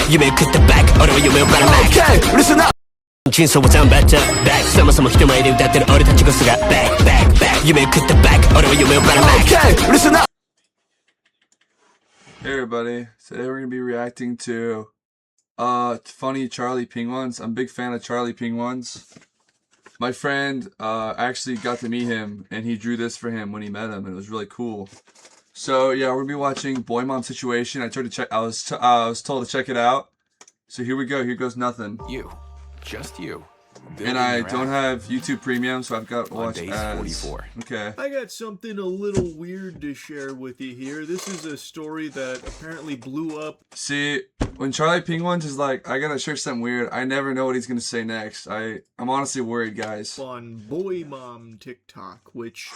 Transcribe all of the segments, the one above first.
夢を食ったバック俺は夢をばらまく Okay, listen up 人生はザンバッタバックそもそも人前で歌ってる俺たちこそがバックバックバック夢を食ったバック俺は夢をばらまく Okay, listen up Hey everybody, today we're going to be reacting to funny Charlie Penguinz. I'm a big fan of Charlie Penguinz. My friend actually got to meet him and he drew this for him when he met him and it was really cool. So yeah, we're going to be watching Boymom Situation. I was told to check it out. So here we go, here goes nothing. You. Just you. And I don't have YouTube Premium, so I've got to watch ads. 44. Okay. I got something a little weird to share with you here. This is a story that apparently blew up. See, when Charlie Penguinz is like, I gotta share something weird, I never know what he's gonna say next. I'm honestly worried, guys. On Boymom TikTok, which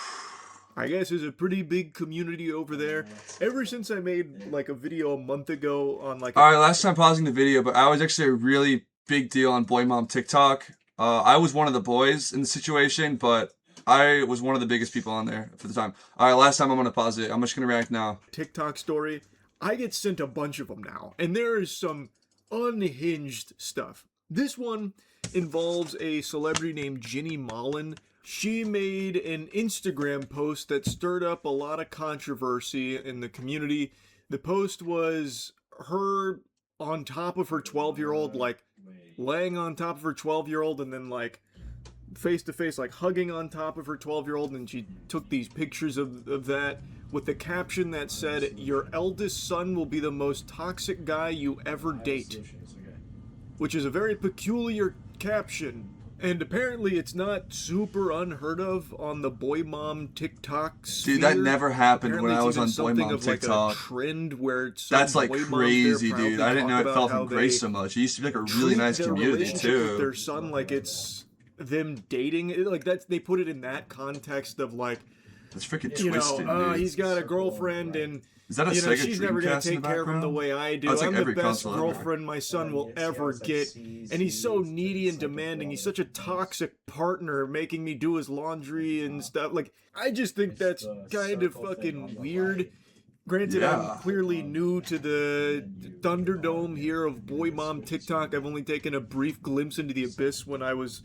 I guess is a pretty big community over there. Ever since I made like a video a month ago on like... Alright, last time pausing the video, but I was actually a really big deal on Boymom TikTok. I was one of the boys in the situation, but I was one of the biggest people on there for the time. Alright, last time I'm gonna pause it. I'm just gonna react now. TikTok story. I get sent a bunch of them now, and there is some unhinged stuff. This one involves a celebrity named Jenny Mullen. She made an Instagram post that stirred up a lot of controversy in the community. The post was her on top of her 12-year-old, like laying on top of her 12-year-old and then like face to face, like hugging on top of her 12-year-old, and she took these pictures of that with the caption that said, "Your eldest son will be the most toxic guy you ever date," which is a very peculiar caption. And apparently it's not super unheard of on the Boymom TikTok sphere. Dude, that never happened when I was on Boymom TikTok. Like a trend where it's that's like crazy, dude. I didn't know it fell from grace so much. It used to be like a really nice community too. With their son, like it's them dating, like that's, they put it in that context of like, that's freaking twisted, dude. He's got a girlfriend and is that a Sega she's never gonna take care of him the way I do. Oh, like I'm the best girlfriend my son will ever get, and he's so needy and demanding. He's such a toxic partner, making me do his laundry and stuff. Like, I just think that's kind of fucking weird. Granted, I'm clearly new to the Thunderdome here of Boymom TikTok. I've only taken a brief glimpse into the abyss when I was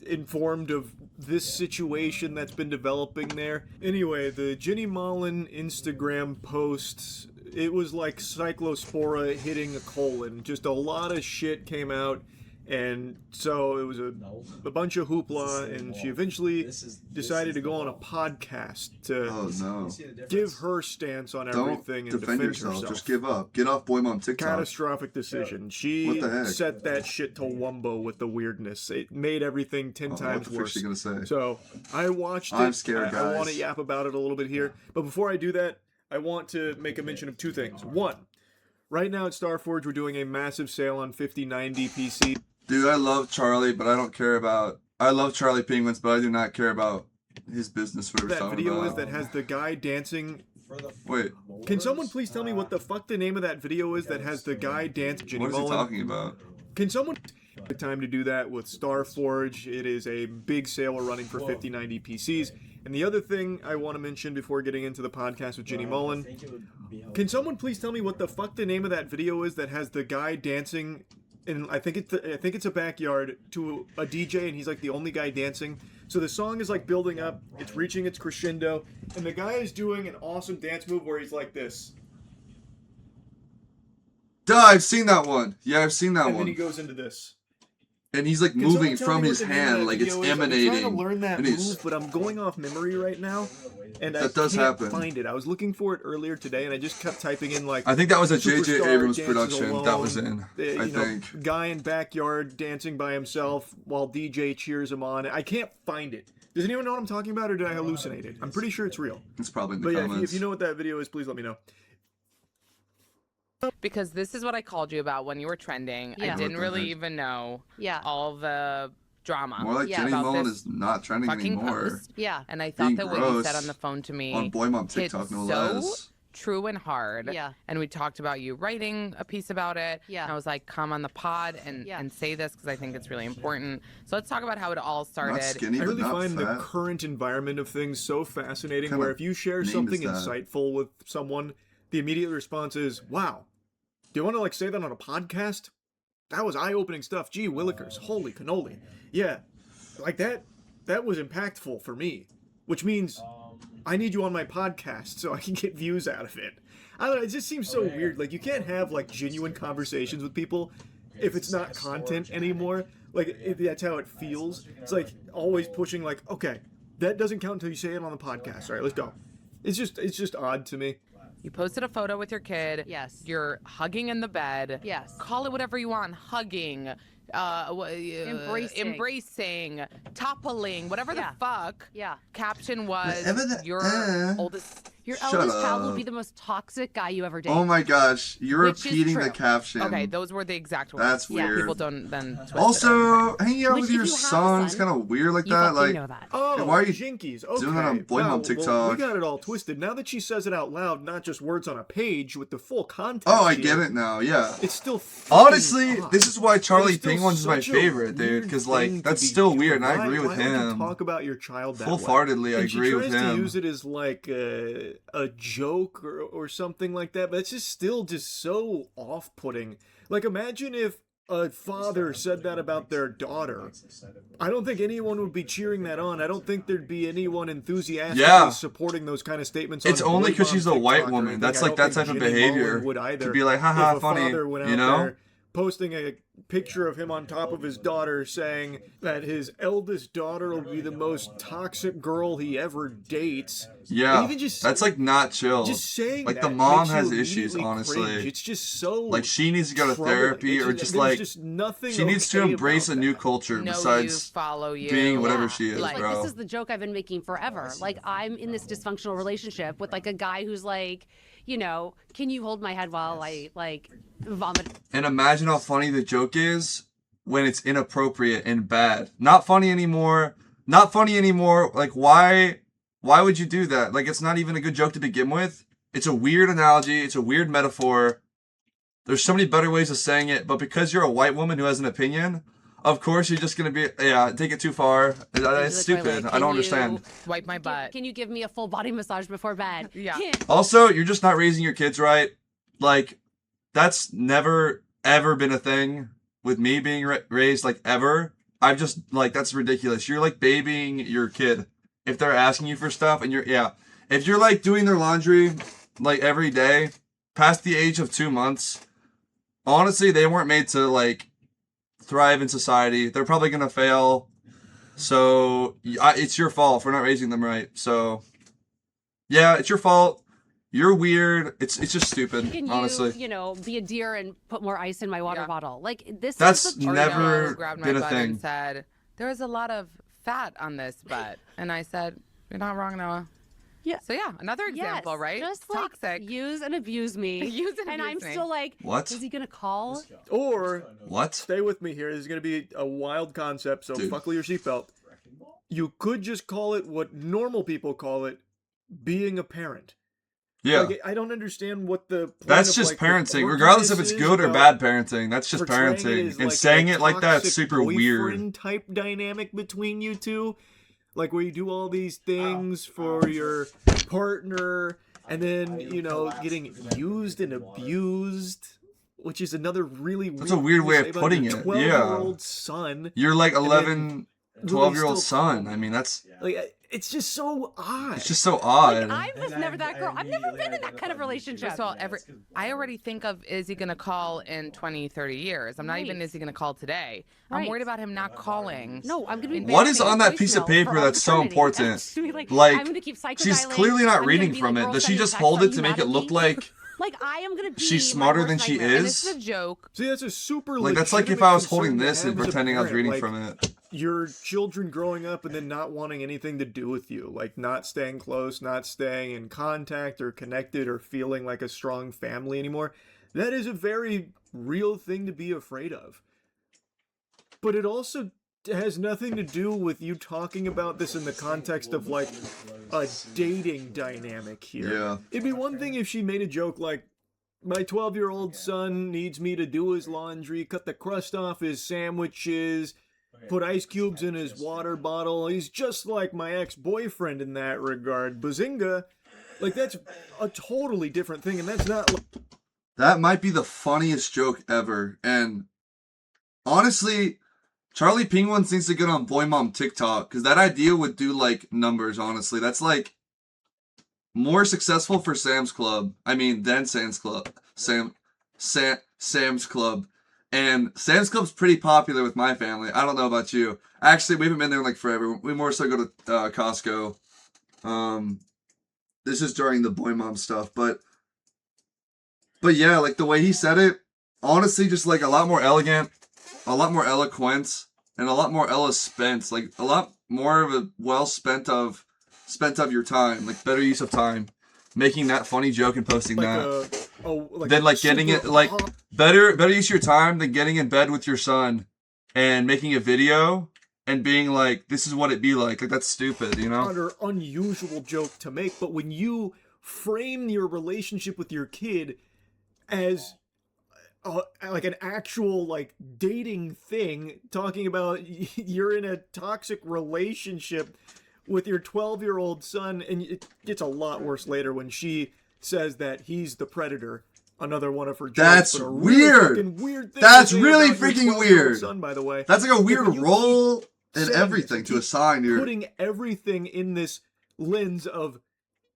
informed of this situation that's been developing there. Anyway, the Jenny Mullen Instagram post, it was like cyclospora hitting a colon. Just a lot of shit came out, and so it was a bunch of hoopla, and she eventually decided to go on a podcast to give her stance on everything and defend herself. Just give up. Get off Boymom TikTok. Catastrophic decision. She set that shit to wumbo with the weirdness. It made everything 10 times worse. What the gonna say? So I watched it. I'm scared, guys. I want to yap about it a little bit here, but before I do that, I want to make a mention of two things. One, right now at Starforge, we're doing a massive sale on 5090 PC. Dude, I love Charlie, but I don't care about... I love Charlie Penguinz, but I do not care about his business. That video is that has the guy dancing... Wait. Can someone please tell me what the fuck the name of that video is that has the guy dancing? What is he talking about? Can someone... The time to do that with Starforge. It is a big sale we're running for 5090 PCs. And the other thing I want to mention before getting into the podcast with Jenny Mullen... Can someone please tell me what the fuck the name of that video is that has the guy dancing... And I think it's a backyard to a DJ, and he's like the only guy dancing. So the song is like building up, it's reaching its crescendo, and the guy is doing an awesome dance move where he's like this. Duh, I've seen that one. Yeah, I've seen that one. And then he goes into this. And he's like moving from his hand, like it's emanating. I'm trying to learn that move, but I'm going off memory right now, and I can't find it. I was looking for it earlier today, and I just kept typing in like. I think that was a J.J. Abrams production that was in. I think. Guy in backyard dancing by himself while DJ cheers him on. I can't find it. Does anyone know what I'm talking about, or did I hallucinate it? I'm pretty sure it's real. It's probably in the comments. But yeah, if you know what that video is, please let me know. Because this is what I called you about when you were trending. Yeah. I didn't really even know all the drama. More like Jenny Mullen is not trending anymore. Post. Yeah. And I thought that what you said on the phone to me on Boymom TikTok, no less. True and hard. Yeah. And we talked about you writing a piece about it. Yeah. And I was like, come on the pod and say this because I think it's really important. So let's talk about how it all started. Not skinny, I really but not find fat. the current environment of things so fascinating where if you share something insightful with someone, the immediate response is, wow, Do you want to like say that on a podcast? That was eye-opening stuff. Gee willikers, holy cannoli. Yeah, like that was impactful for me, which means I need you on my podcast so I can get views out of it. I don't know, it just seems so weird. Like, you can't have like genuine conversations with people if it's not content anymore. Like, that's how it feels. It's like always pushing like, okay, that doesn't count until you say it on the podcast. All right, let's go. It's just odd to me. You posted a photo with your kid. Yes. You're hugging in the bed. Yes. Call it whatever you want. Hugging. Embracing. Toppling. Whatever the fuck. Yeah. Caption was your oldest. Your Shut eldest child up. will be the most toxic guy you ever date. Oh my gosh, you're Which is repeating the true. caption. Okay, those were the exact words. That's weird. People don't then twist it. Also, hanging out Which, with if your you have a son is son, kind of weird like You that. fucking Like, know that. Oh, why are you jinkies. Okay. doing that on Boymom Wow, TikTok? Well, we got it all twisted. Now that she says it out loud, not just words on a page with the full context. oh, I here, get it now. Yeah. It's still Honestly, odd. this is why Charlie It's still Penguinz is my such a favorite, dude. weird Because thing like to that's be still doing. weird, and I agree with Why would you him. talk about your child that way? Full-heartedly, I And agree with She tries to him. use it as like a joke or something like that, but it's just still just so off-putting. Like, imagine if a father said that about their daughter. I don't think anyone would be cheering that on. I don't think there'd be anyone enthusiastically supporting those kind of statements. It's on only because Boymom she's a white TikTok or woman. anything. That's I like don't that type think of Jenny behavior. Mullen would either. To be like, haha, If a funny, father went you out know? there posting a picture of him on top of his daughter saying that his eldest daughter will be the most toxic girl he ever dates. Yeah, Even just that's like not chill. just saying like that the mom makes you has issues, immediately honestly. cringe. It's just so Like she needs to go to troubling. therapy It's or just- just there's like just nothing she needs to okay embrace a about new that. culture Know you, besides follow you. being whatever Yeah. she is, Like, bro. this is the joke I've been making forever. Like, I'm in this dysfunctional relationship with like a guy who's like, you know, can you hold my head while I like vomit? And imagine how funny the joke is when it's inappropriate and bad. Not funny anymore. Not funny anymore. Like, why would you do that? Like, it's not even a good joke to begin with. It's a weird analogy. It's a weird metaphor. There's so many better ways of saying it, but because you're a white woman who has an opinion, of course you're just gonna be, take it too far. It's the stupid. toilet. I Can don't you- understand. Wipe my butt. Can you give me a full body massage before bed? Yeah. Also, you're just not raising your kids right. Like, that's never, ever been a thing with me being raised, like, ever. I've just, like, that's ridiculous. You're, like, babying your kid. If they're asking you for stuff and if you're, like, doing their laundry, like, every day, past the age of 2 months, honestly, they weren't made to, like, thrive in society. They're probably gonna fail. So, it's your fault for not raising them right. So, yeah, it's your fault. You're weird. It's just stupid, Can you, honestly. you know, be a dear and put more ice in my water bottle? Like, this That's is the Or, never grabbed my been a butt thing. and said, there was a lot of fat on this butt. And I said, you're not wrong, Noah. Yeah. So yeah, another example, Yes, right? Just like Toxic. use and abuse me. Use and and abuse I'm me. still like, What? is he gonna call? Or What? stay with me here. This is going to be a wild concept, so Dude. buckle your seatbelt. You could just call it what normal people call it, being a parent. Yeah. Like, I don't understand what the point That's of, just like, the parenting, regardless if it's quirkiness good or about bad parenting. That's just portraying it parenting. as, And like, saying a it like that's toxic super weird. boyfriend type dynamic between you two. Like, where you do all these things for your partner, and then, you know, getting used and abused, which is another really weird That's a weird thing way to of say about putting your it, 12-year-old son. You're like then 11, really 12-year-old still son. call I mean, that's Like, it's just so odd. it's just so odd. I was never that girl. I've never been in that kind of relationship. First of all, I already think of, is he going to call in 20, 30 years? I'm not even, is he going to call today? I'm Right. worried about him not calling. No, I'm gonna be. What is leaving on a that piece of voicemail paper for all that's so eternity. important? I'm just gonna be Like, I'm gonna keep psychodilating. She's clearly not I'm gonna reading be from like, it. girl Does she sending just texts, hold are it you to make mad it at look me? like Like, I am gonna be. she's my smarter worst than she nightmare. And is? this is a joke. See, that's a super like that's like if legitimate I was holding concern to this and have as a pretending I was parent. reading Like, from it. your children growing up and then not wanting anything to do with you, like not staying close, not staying in contact or connected or feeling like a strong family anymore. That is a very real thing to be afraid of. But it also has nothing to do with you talking about this in the context of like a dating dynamic here. Yeah. It'd be one thing if she made a joke like, my 12-year-old son needs me to do his laundry, cut the crust off his sandwiches, put ice cubes in his water bottle. He's just like my ex-boyfriend in that regard. Bazinga. Like, that's a totally different thing, and that's not... That might be the funniest joke ever. And honestly, Charlie Penguinz needs to get on Boymom TikTok, because that idea would do, like, numbers, honestly. That's, like, more successful for Sam's Club. I mean, than Sam's Club. Sam's Club. And Sam's Club's pretty popular with my family. I don't know about you. Actually, we haven't been there, like, forever. We more so go to Costco. This is during the Boymom stuff, but yeah, like, the way he said it, honestly, just, like, a lot more elegant, a lot more eloquent, and a lot more Ella spent. Like, a lot more of a well spent of your time. Like, better use of time. Making that funny joke and posting Like that. like Then, like, getting it, like, better use of your time than getting in bed with your son and making a video and being like, this is what it be like. Like, that's stupid, you know? Unusual joke to make, but when you frame your relationship with your kid as like an actual, like, dating thing, talking about you're in a toxic relationship with your 12-year-old son, and it gets a lot worse later when she says that he's the predator. Another one of her jokes. That's weird. Weird thing That's to say really about your freaking 12-year-old weird. son, by the way. That's like a weird You role and saying everything this, to assign your... putting everything in this lens of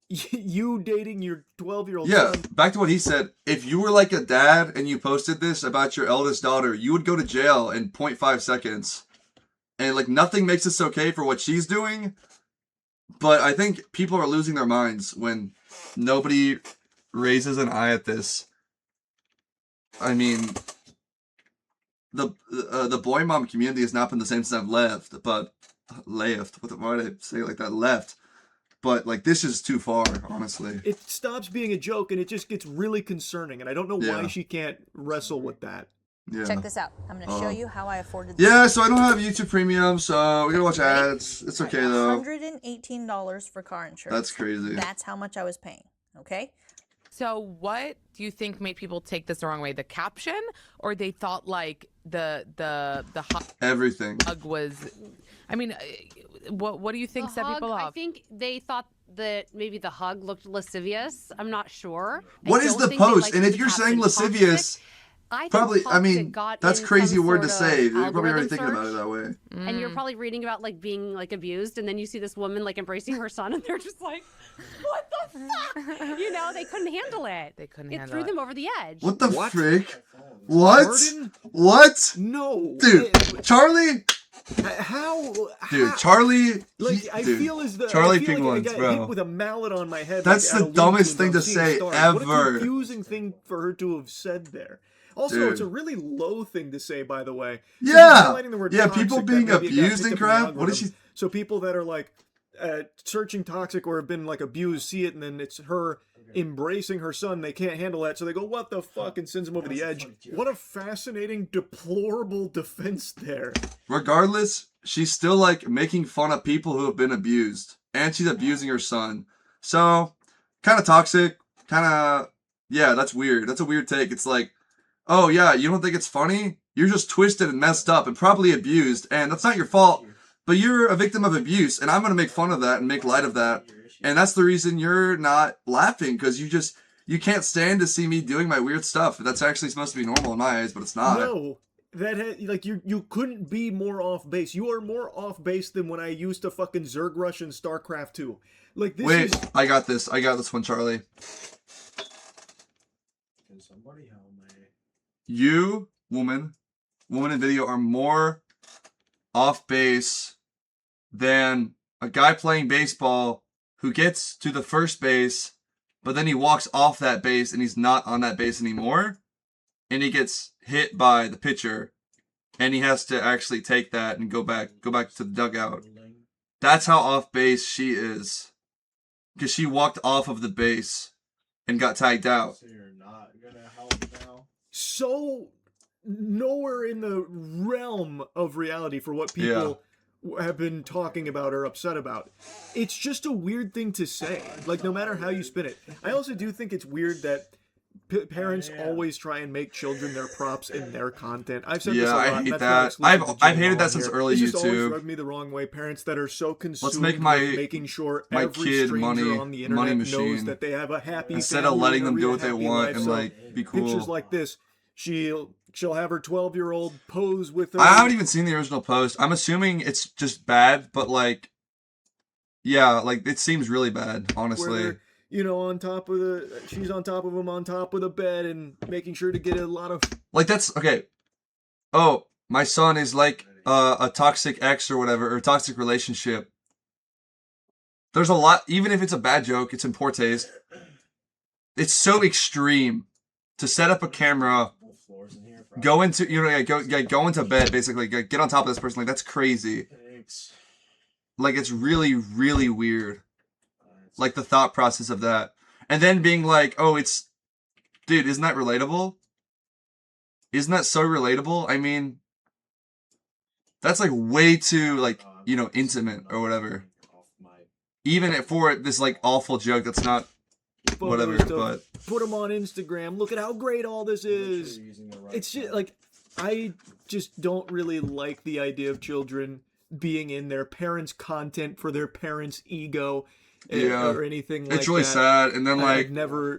you dating your 12-year-old Yeah, son. back to what he said. If you were like a dad and you posted this about your eldest daughter, you would go to jail in 0.5 seconds. And, like, nothing makes this okay for what she's doing. But I think people are losing their minds when nobody raises an eye at this. I mean, the Boymom community has not been the same since I've left. But why did I say it like that? Left. But, like, this is too far, honestly. It stops being a joke and it just gets really concerning. And I don't know why she can't wrestle with that. Yeah. Check this out. I'm going to show you how I afforded this. Yeah, so I don't have YouTube Premium, so we gotta watch ads. It's okay, though. $118 for car insurance. That's crazy. That's how much I was paying, okay? So what do you think made people take this the wrong way? The caption, or they thought like the everything hug was? I mean, what do you think set people off? I think they thought that maybe the hug looked lascivious. I'm not sure. What is the post? And if you're saying lascivious, probably, I mean, that's crazy word to say. You're probably already thinking about it that way. And you're probably reading about, like, being, like, abused, and then you see this woman, like, embracing her son, and they're just like, what the fuck? You know, they couldn't handle it. It threw them over the edge. What the frick? What? Pardon? What? No. Dude, Charlie? How? Dude, Charlie. Like, I feel as though Charlie I feel Penguinz, like I got bro. hit with a mallet on my head. That's like, the dumbest thing to say ever. What a confusing thing for her to have said there. Also, Dude. it's a really low thing to say, by the way. Yeah. Yeah, people being abused and crap. What is she? So people that are like searching toxic or have been like abused see it, and then it's her embracing her son. They can't handle that, so they go, "What the fuck?" and sends him over the edge. What a fascinating, deplorable defense there. Regardless, she's still, like, making fun of people who have been abused, and she's abusing her son. So, kind of toxic. Kind of, yeah, that's weird. That's a weird take. It's like, oh yeah, you don't think it's funny? You're just twisted and messed up and probably abused, and that's not your fault. But you're a victim of abuse, and I'm gonna make fun of that and make light of that. And that's the reason you're not laughing, because you can't stand to see me doing my weird stuff. That's actually supposed to be normal in my eyes, but it's not. No, like you couldn't be more off base. You are more off base than when I used to fucking Zerg Rush in StarCraft 2. Like this Wait, is... I got this one, Charlie. Can somebody help me? You, woman in video, are more off base than a guy playing baseball who gets to the first base, but then he walks off that base and he's not on that base anymore, and he gets hit by the pitcher, and he has to actually take that and go back to the dugout. That's how off base she is, because she walked off of the base and got tagged out. So you're not gonna help now? So nowhere in the realm of reality for what people have been talking about or upset about. It's just a weird thing to say, like, no matter how you spin it. I also do think it's weird that parents always try and make children their props in their content. I've said this a lot. I hate that. I've hated that since early YouTube. It's just always YouTube. rubbed me the wrong way. Parents that are so consumed Let's make my with making sure my every kid stranger on the internet money knows machine that they have a happy instead family of letting and them a do real what they happy want life. and So like be cool. pictures like this, she'll have her 12-year-old pose with her. I haven't even seen the original post. I'm assuming it's just bad, but like, yeah, like it seems really bad, honestly. Where, you know, she's on top of him on top of the bed and making sure to get a lot of. Like that's okay. Oh, my son is like a toxic ex or whatever, or a toxic relationship. There's a lot, even if it's a bad joke, it's in poor taste. It's so extreme to set up a camera, go into go into bed, basically get on top of this person. Like that's crazy. Like it's really, really weird. Like the thought process of that, and then being like, "Oh, dude, isn't that relatable? Isn't that so relatable? I mean, that's like way too like intimate or whatever. Even for this like awful joke, that's not whatever. But put them on Instagram. Look at how great all this is. It's just like I just don't really like the idea of children being in their parents' content for their parents' ego. Or anything like that. It's really sad, and then like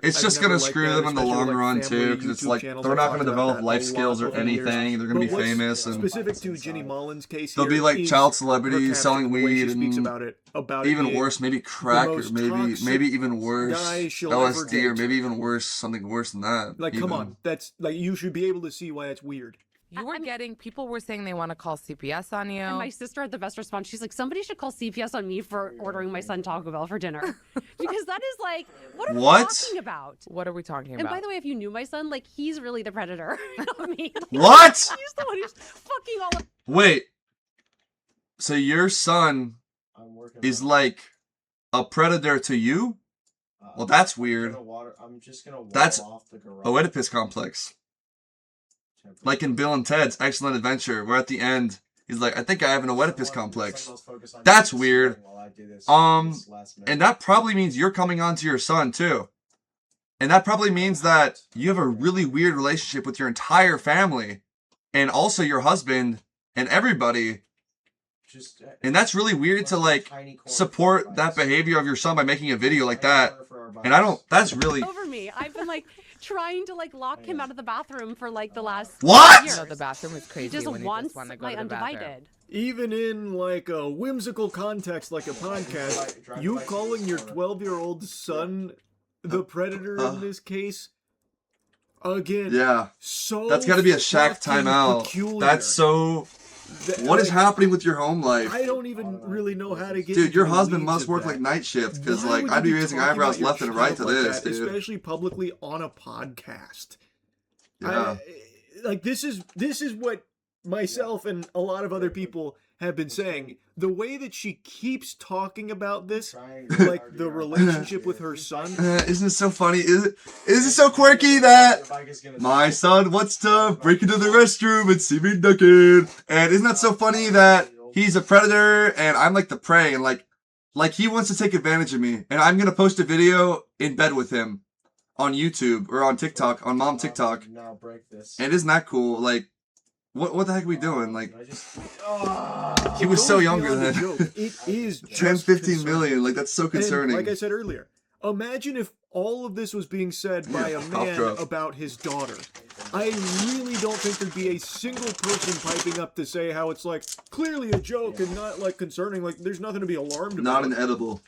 it's just gonna screw them in the long run too, because it's like they're not gonna develop life skills or anything. They're gonna be famous, and specific to Ginny Mullen's case, they'll be like child celebrities selling weed and about even worse, maybe crack or maybe even worse LSD or maybe even worse, something worse than that. Like, come on, that's like you should be able to see why it's weird. People were saying they want to call CPS on you. And my sister had the best response. She's like, somebody should call CPS on me for ordering my son Taco Bell for dinner. Because that is like, what are we talking about? What are we talking about? And by the way, if you knew my son, like, he's really the predator. You know what I mean? What? He's the one who's fucking all of. Wait. So your son is like a predator to you? Well, that's weird. That's Oedipus complex. Like in Bill and Ted's Excellent Adventure, where at the end, he's like, I think I have an Oedipus complex. That's weird. And that probably means you're coming on to your son, too. And that probably means that you have a really weird relationship with your entire family. And also your husband and everybody. And that's really weird to, like, support that behavior of your son by making a video like that. And that's really... Over me. I've been, like... trying to like lock him out of the bathroom for like the last what? years. No, the bathroom is crazy. He just when wants my undivided. Even in like a whimsical context like a podcast, you calling your 12-year-old son the predator in this case, again, so that's got to be a Shaq timeout. Peculiar. That's so... What is happening with your home life? I don't even really know how to get. Dude, your husband must work like night shift because like I'd be raising eyebrows left and right to this, dude. Especially publicly on a podcast. Yeah. Like this is what myself and a lot of other people have been saying. The way that she keeps talking about this, like the relationship with her son. Isn't it so funny? Is it so quirky that my son wants to break into the restroom and see me naked? And isn't that so funny that he's a predator and I'm like the prey and like he wants to take advantage of me and I'm gonna post a video in bed with him on YouTube or on TikTok, on Mom TikTok. And isn't that cool? Like, what the heck are we doing? Like, he was so younger then. It is 10, 15 million. Like, that's so concerning. And like I said earlier, imagine if all of this was being said by a man about his daughter. I really don't think there'd be a single person piping up to say how it's like clearly a joke and not like concerning. Like, there's nothing to be alarmed about. Not an edible.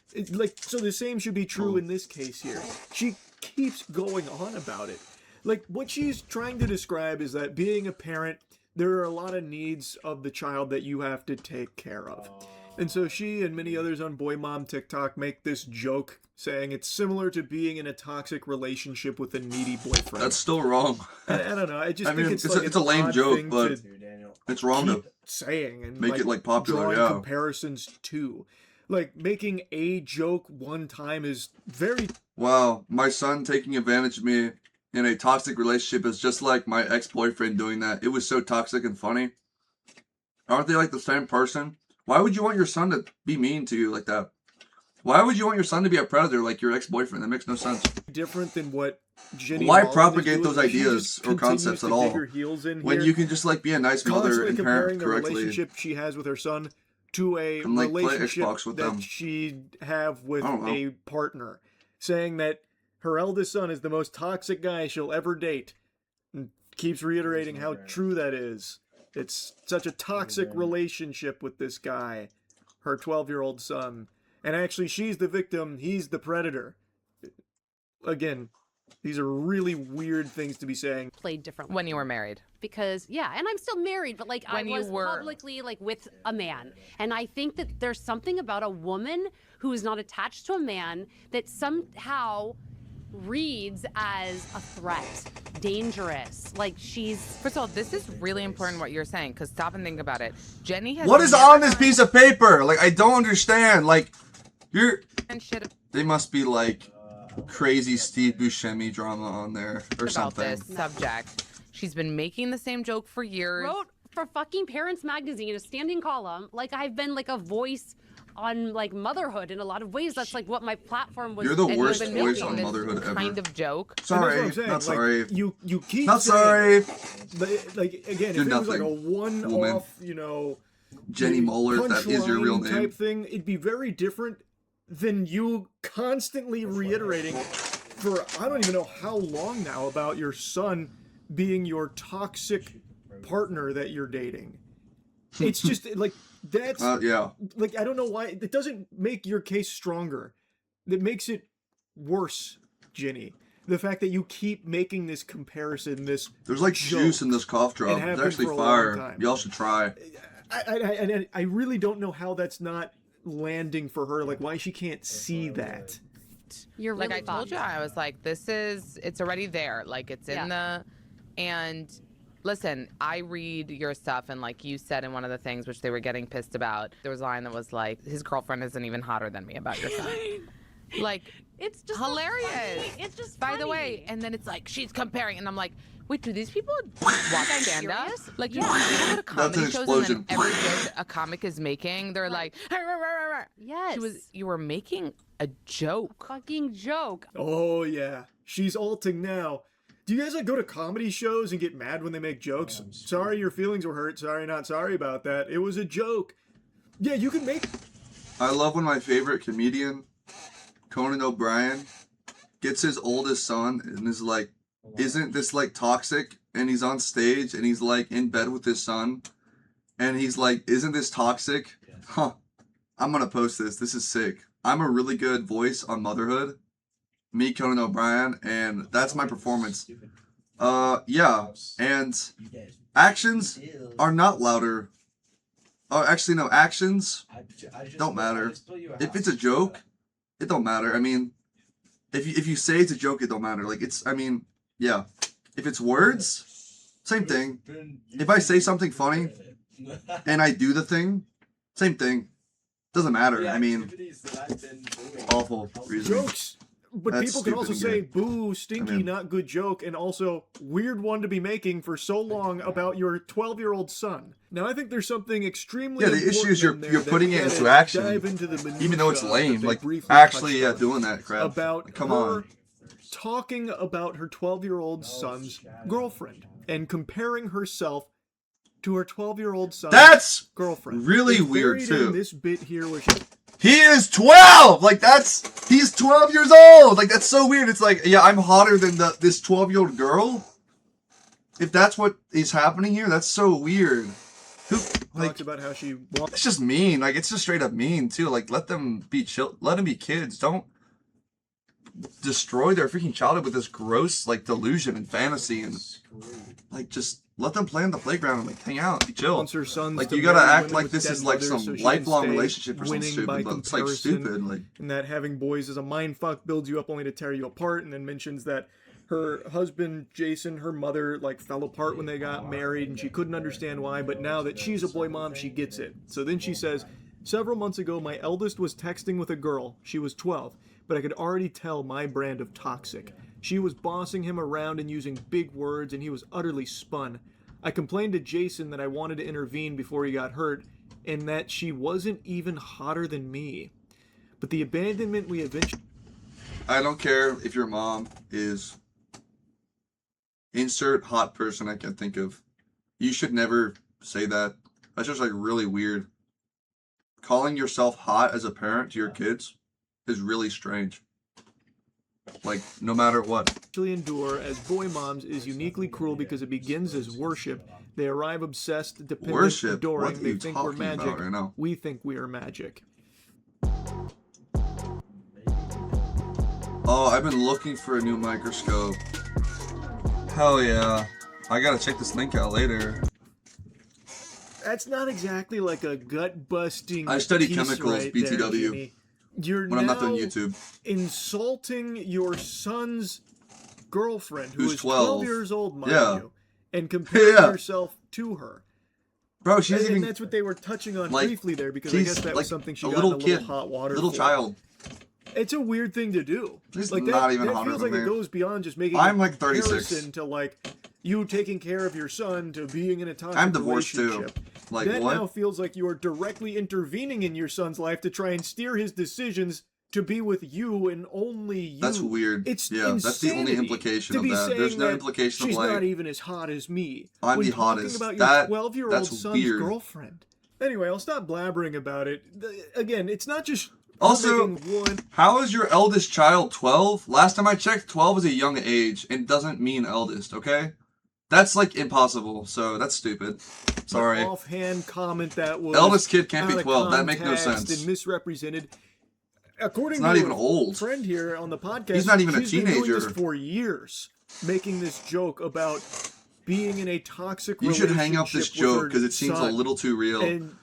So the same should be true in this case here. She keeps going on about it. Like, what she's trying to describe is that being a parent, there are a lot of needs of the child that you have to take care of. And so she and many others on Boymom TikTok make this joke saying it's similar to being in a toxic relationship with a needy boyfriend. That's still wrong. I don't know. I think it's like it's a lame joke, but it's wrong to saying and make it like popular. Drawing comparisons to, like, making a joke one time is very. Wow, my son taking advantage of me in a toxic relationship is just like my ex-boyfriend doing that. It was so toxic and funny. Aren't they like the same person? Why would you want your son to be mean to you like that? Why would you want your son to be a predator like your ex-boyfriend? That makes no sense. Different than what Ginny Why Rollins is propagate doing, those she ideas just or continues concepts to at dig all her heels in when here, you can just like be a nice mother constantly and comparing parent the correctly relationship she has with her son to a and like play relationship Xbox with that them. she'd have with I don't know. a partner, saying that her eldest son is the most toxic guy she'll ever date, and keeps reiterating how true that is. It's such a toxic relationship with this guy, her 12-year-old son. And actually, she's the victim, he's the predator. Again, these are really weird things to be saying. Played differently. When you were married. Because, yeah, and I'm still married, but like When I was you were... publicly like with a man. And I think that there's something about a woman who is not attached to a man that somehow reads as a threat, dangerous, like she's... First of all, this is really important what you're saying, because stop and think about it. Jenny has... What is on this piece of paper? Like, I don't understand. Like, you're... They must be like crazy Steve Buscemi drama on there or something. About this subject. She's been making the same joke for years. Wrote for fucking Parents Magazine, a standing column. Like, I've been like a voice on like motherhood in a lot of ways. That's like what my platform was. You're the and worst you've been voice making on this motherhood ever. Kind of joke. Sorry, Not like, sorry. You keep not saying, sorry. Like again, You're if it was like a nothing, woman. one-off, you know, Jenny Moeller, that is your real punchline name. type thing, it'd be very different than you constantly reiterating for I don't even know how long now about your son being your toxic partner that you're dating. It's just like that's yeah. Like I don't know why it doesn't make your case stronger. It makes it worse, Ginny. The fact that you keep making this comparison, this there's like juice in this cough drop. It's actually fire. Y'all should try. I really don't know how that's not landing for her. Like why she can't see that. You're really like I told you, I was like, it's already there. Like it's in the, and listen, I read your stuff, and like you said in one of the things which they were getting pissed about, there was a line that was like, his girlfriend isn't even hotter than me about your son. Like, it's just hilarious. So it's just by the way, and then it's like she's comparing, and I'm like, wait, do these people watch stand up? Like, you people go to comedy shows, and then every bit a comic is making, they're like, yes, you were making a joke, fucking joke. Oh yeah, she's alting now. Do you guys like go to comedy shows and get mad when they make jokes? Sorry your feelings were hurt. Sorry, not sorry about that. It was a joke. Yeah, you can make... I love when my favorite comedian, Conan O'Brien, gets his oldest son and is like, isn't this like toxic? And he's on stage and he's like in bed with his son. And he's like, isn't this toxic? Huh. I'm going to post this. This is sick. I'm a really good voice on motherhood. Me, Conan O'Brien, and that's my performance. Yeah, and actions are not louder. Oh, actually, no, actions don't matter. If it's a joke, it don't matter. I mean, if you say it's a joke, it don't matter. Like, it's, I mean, yeah. If it's words, same thing. If I say something funny, and I do the thing, same thing. Doesn't matter. I mean, awful reason. Jokes. But that's people can also say, boo, stinky, not good joke, and also weird one to be making for so long about your 12-year-old son. Now, I think there's something extremely the issue is you're putting it into action, even though it's lame. Like, actually, doing that crap. About come her on. Talking about her 12-year-old son's girlfriend and comparing herself to her 12-year-old son's girlfriend. Really weird, too. In this bit here where she... He is 12! Like, he's 12 years old! Like, that's so weird. It's like, yeah, I'm hotter than this 12-year-old girl? If that's what is happening here, that's so weird. Talks about how she... It's just mean. Like, it's just straight up mean, too. Like, let them be chill. Let them be kids. Don't destroy their freaking childhood with this gross, like, delusion and fantasy and, like, just... Let them play on the playground and like hang out, be chill. Like you gotta act like this is like some lifelong relationship or something stupid. But it's like stupid. Like, and that having boys is a mindfuck, builds you up only to tear you apart. And then mentions that her husband Jason, her mother, like fell apart when they got married, and she couldn't understand why. But now that she's a boy mom, she gets it. So then she says, several months ago, my eldest was texting with a girl. She was 12, but I could already tell my brand of toxic. She was bossing him around and using big words, and he was utterly spun. I complained to Jason that I wanted to intervene before he got hurt, and that she wasn't even hotter than me. But the abandonment we eventually... I don't care if your mom is Insert hot person I can think of. You should never say that. That's just like really weird. Calling yourself hot as a parent to your kids is really strange. Like, no matter what. Actually endure as boy moms is uniquely cruel because it begins as worship. They arrive obsessed, dependent, Worship? adoring. What are They you think we're talking magic. about right now? We think we are magic. Oh, I've been looking for a new microscope. Hell yeah. I gotta check this link out later. That's not exactly like a gut-busting I study piece chemicals, right BTW. there, Jimmy. You're When I'm not on now YouTube. insulting your son's girlfriend, who Who's is 12 12. years old, mind Yeah. you, and comparing Yeah. yourself to her. Bro, she's And even that's what they were touching on like, briefly there, because I she's guess that like was something she a got little in a little kid, hot water little for. child. It's a weird thing to do. She's Like not that, even that hotter feels than like it me. goes beyond just making I'm a like 36. comparison to like you taking care of your son to being in a toxic I'm divorced too. relationship. Like, that what? now feels like you are directly intervening in your son's life to try and steer his decisions to be with you and only you. That's weird. It's Yeah, that's the only insanity implication to of be that. There's saying no that implication of she's like, not even as hot as me. I'm when the talking hottest. about your That- 12-year-old that's son's weird. girlfriend. Anyway, I'll stop blabbering about it. Again, it's not just Also, making one. how is your eldest child 12? Last time I checked, 12 is a young age and doesn't mean eldest, okay? That's like impossible, so that's stupid. Sorry. An offhand comment that was Eldest kid can't be out of 12. That makes no context sense. and misrepresented. According It's not to even a old. friend here on the podcast, He's not even a she's been doing teenager. this for years, making this joke about being in a toxic You should hang up relationship this with joke her because it seems a son little too real. and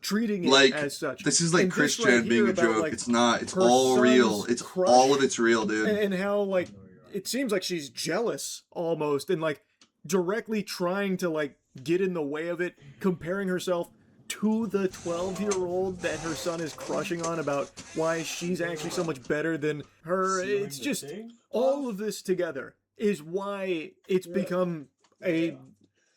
treating it Like, as such. this is like And Chris this right Chan being here a about, joke. like, It's not. It's her all real. son's It's crush all of it's real, dude. and how like it seems like she's jealous almost and like directly trying to like get in the way of it, comparing herself to the 12-year-old that her son is crushing on about why she's actually so much better than her. It's just all of this together is why it's become a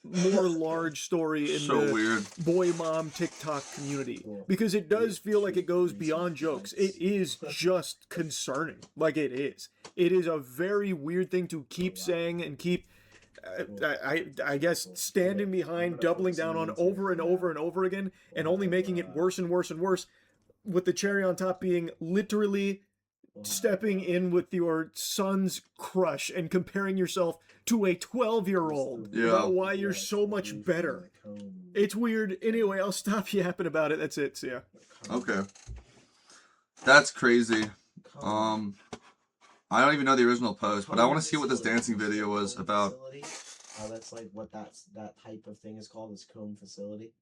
more large story in So the weird. boy mom TikTok community, because it does feel like it goes beyond jokes. It is just concerning. Like it is a very weird thing to keep saying and keep I guess standing behind, doubling down on over and over and over again, and only making it worse and worse and worse, with the cherry on top being literally stepping in with your son's crush and comparing yourself to a 12-year-old Yeah. about why you're so much better. It's weird. Anyway, I'll stop yapping about it. That's it. See ya. Okay. That's crazy. I don't even know the original post, but I want to see what this dancing video was about. That's like what that type of thing is called, is comb facility.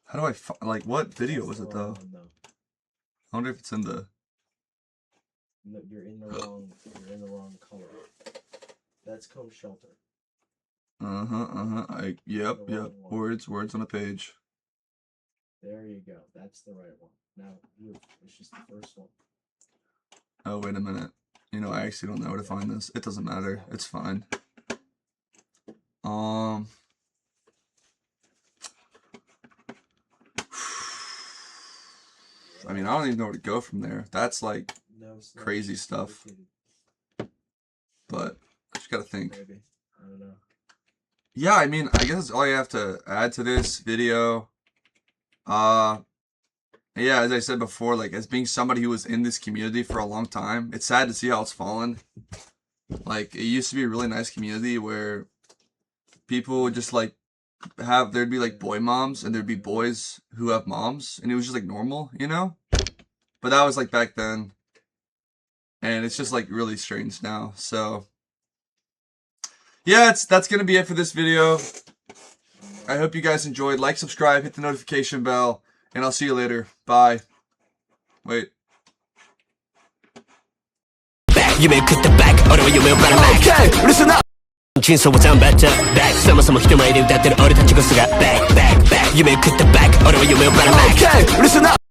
How do I like what video was it though? One, though. I wonder if it's in the. No, you're in the wrong color. That's comb shelter. Yep. wrong one. Words on a page. There you go. That's the right one. Now, it's just the first one. Oh wait a minute. You know, I actually don't know where to find this. It doesn't matter. It's fine. I mean, I don't even know where to go from there. That's like No, it's not. crazy stuff. But I just gotta think. Maybe. I don't know. Yeah, I mean, I guess that's all I have to add to this video. Yeah, as I said before, like, as being somebody who was in this community for a long time, it's sad to see how it's fallen. Like, it used to be a really nice community where people would just, like, there'd be, like, boy moms, and there'd be boys who have moms, and it was just, like, normal, you know? But that was, like, back then. And it's just, like, really strange now, so... Yeah, that's gonna be it for this video. I hope you guys enjoyed. Like, subscribe, hit the notification bell, and I'll see you later. Bye. Wait. 夢食ったバック俺は夢をばらまく Listen up 人生はザンバッターバックそもそも人前で歌ってる俺たちこそがバックバックバック夢食ったバック俺は夢をばらまく Listen up